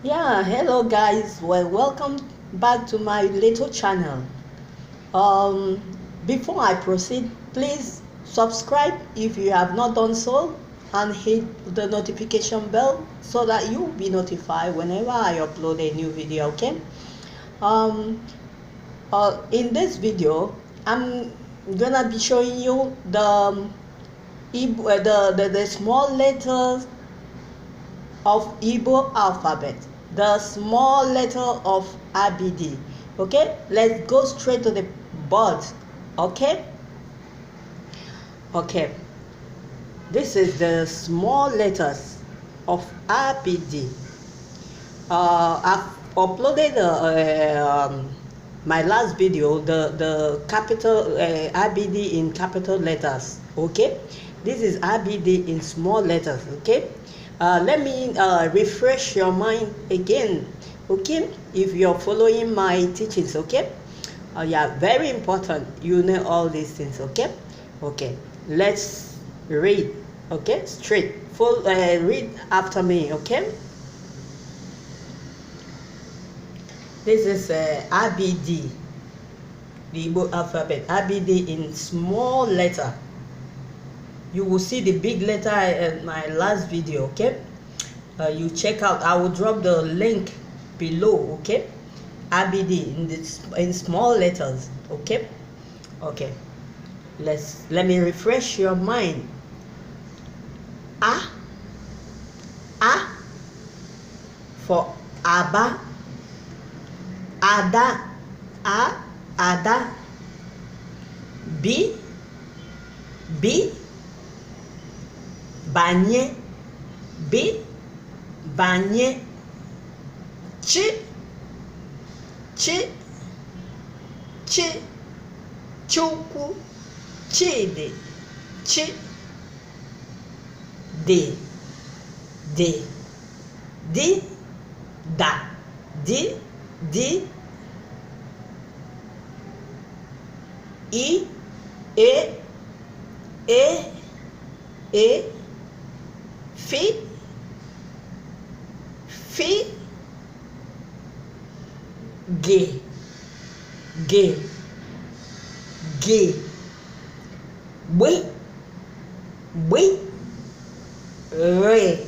Yeah, hello guys. Well, welcome back to my little channel. Um, Before I proceed, please subscribe if you have not done so and hit the notification bell so that you'll be notified whenever I upload a new video. Okay. Um, in this video, I'm gonna be showing you the small letters of Igbo alphabet, the small letter of ABIDII. Okay, let's go straight to the board. Okay, this is the small letters of ABIDII. I've uploaded my last video, the capital ABIDII in capital letters. Okay, this is ABIDII in small letters. Okay, let me refresh your mind again. Okay, if you're following my teachings. Okay, yeah, very important you know all these things. Okay, let's read. Okay, straight full read after me. Okay, this is ABIDII, the Igbo alphabet. ABIDII in small letter. You will see the big letter in my last video. Okay, you check out. I will drop the link below. Okay, ABIDII in small letters. Okay, let me refresh your mind. A for Aba. Ada, Ada. B, Banye, B, Banye. Chi, Chukwu, Chidi, Chi. D, Da, D, E, Fi, G, B, Re,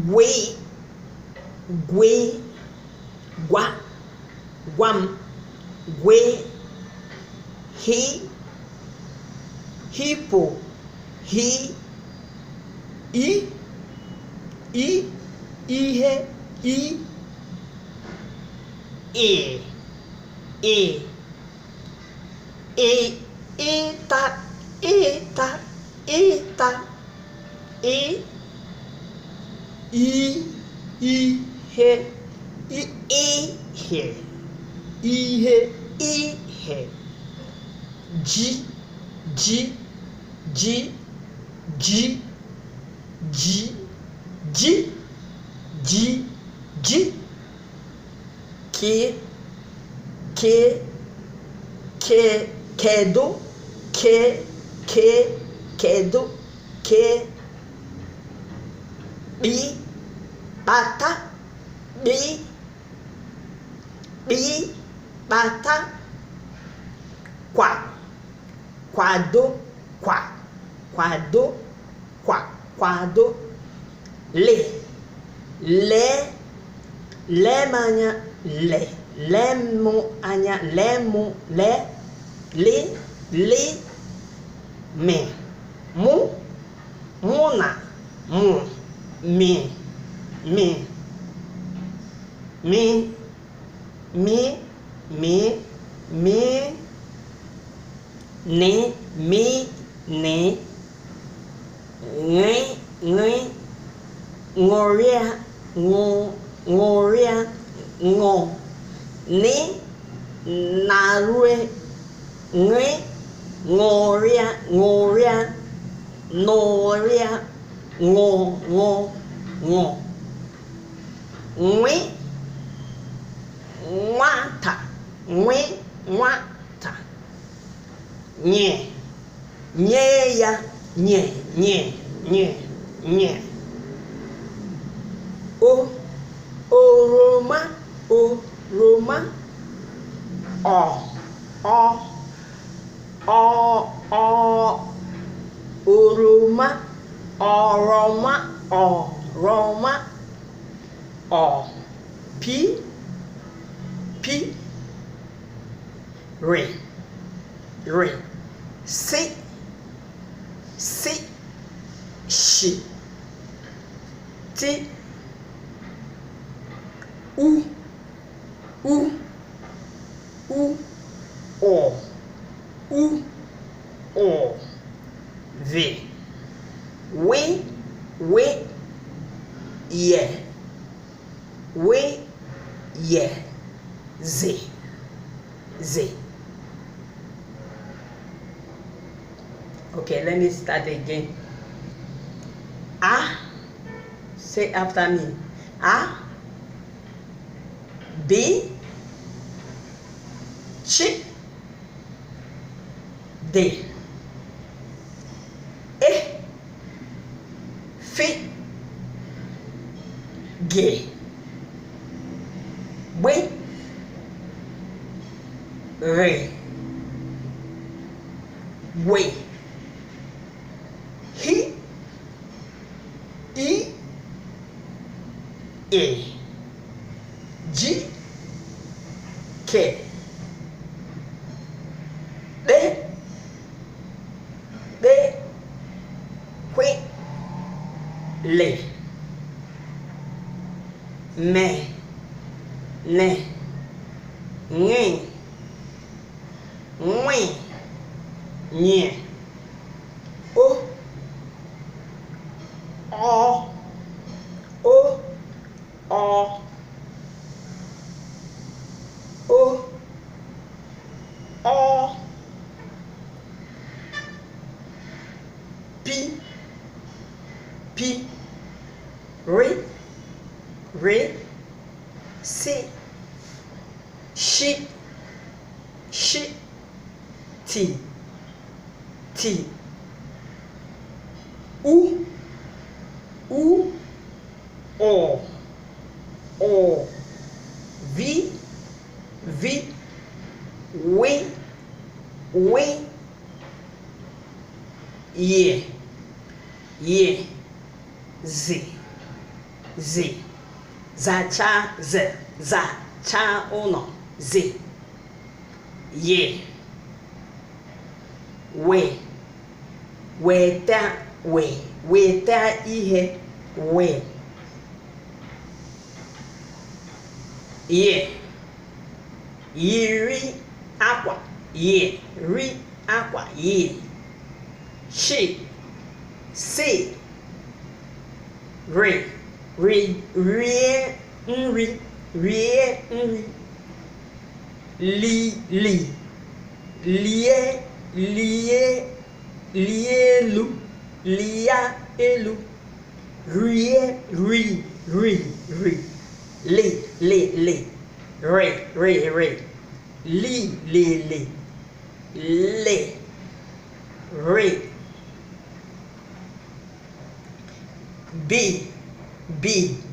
Gwe, Gwa, Gwam, Gwe, Hippo, Ihe, Eta, Ihe, G, Kedo, Bata, Kwado, Lemanya, Me, Muna, Me, Ne, Ngoria, Ngo, Ni, Narue, Ngoria, Noria, Ngo, Ngwe, Nwata, Nye, Nye ya, nye, O, oroma, oroma. O, oroma, oroma, oroma. O, P, re, si, shi, ti, u, o, v, ye, z. Okay, let me start again. A, say after me. A, B, C, D, E, F, G, B, R, W, H, I, A, G, K, D, Q, L, M, N, Ng, Ng, Ny, O, P, R, C, Sh, T, U, O, V, W, Y, Z. Zacha, za, cha, uno, Z. Ye, we, weta, ihe, we. Ye, yiri, aqua, ye, ri, aqua, ye. She, si, re, rie, nri, li, lie, lielu, lia, elu, rie, ri, le, re, li, le, re, B,